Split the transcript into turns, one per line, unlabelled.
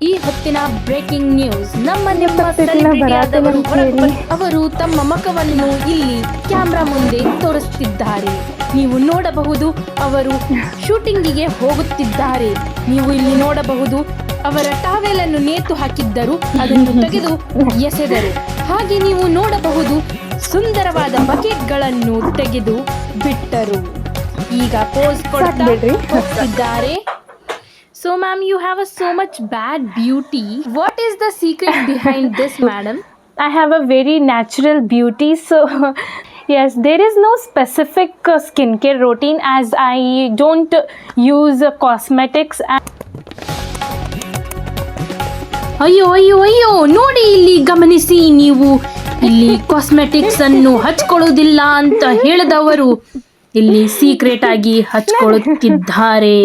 ಈ ಹೊತ್ತಿನ breaking news. ನಿಮ್ಮ ಸೆಲೆಬ್ರಿಟಿಯಾದವರು ಅವರು ತಮ್ಮ ಮುಖವನ್ನು ಇಲ್ಲಿ ಕ್ಯಾಮ್ರಾ ಮುಂದೆ ತೋರಿಸುತ್ತಿದ್ದಾರೆ. ನೀವು ನೋಡಬಹುದು, ಅವರು ಶೂಟಿಂಗಿಗೆ ಹೋಗುತ್ತಿದ್ದಾರೆ. ನೀವು ಇಲ್ಲಿ ನೋಡಬಹುದು, ಅವರ ಟಾವೆಲ್ ಅನ್ನು ನೇತು ಹಾಕಿದ್ದರು, ಅದನ್ನು ತೆಗೆದು ಎಸೆದರು. ಹಾಗೆ ನೀವು ನೋಡಬಹುದು, ಸುಂದರವಾದ ಬಕೆಟ್ಗಳನ್ನು ತೆಗೆದು ಬಿಟ್ಟರು. ಈಗ ಪೋಸ್ ಕೊಡ್ತಾ ಹೋಗ್ತಿದ್ದಾರೆ. So ma'am, you have so much bad beauty. What is the secret behind this, madam?
I have a very natural beauty, so yes, there is no specific skincare routine as I don't use cosmetics.
ಅಯ್ಯೋ ಅಯ್ಯೋ ಅಯ್ಯೋ, ನೋಡಿ ಇಲ್ಲಿ ಗಮನಿಸಿ. ನೀವು ಇಲ್ಲಿ cosmetics ಅನ್ನು ಹಚ್ಕೊಳ್ಳೋದಿಲ್ಲ ಅಂತ ಹೇಳಿದವರು ಇಲ್ಲಿ ಸೀಕ್ರೆಟ್ ಆಗಿ ಹಚ್ಕೊಳ್ಳುತ್ತಿದ್ದಾರೆ.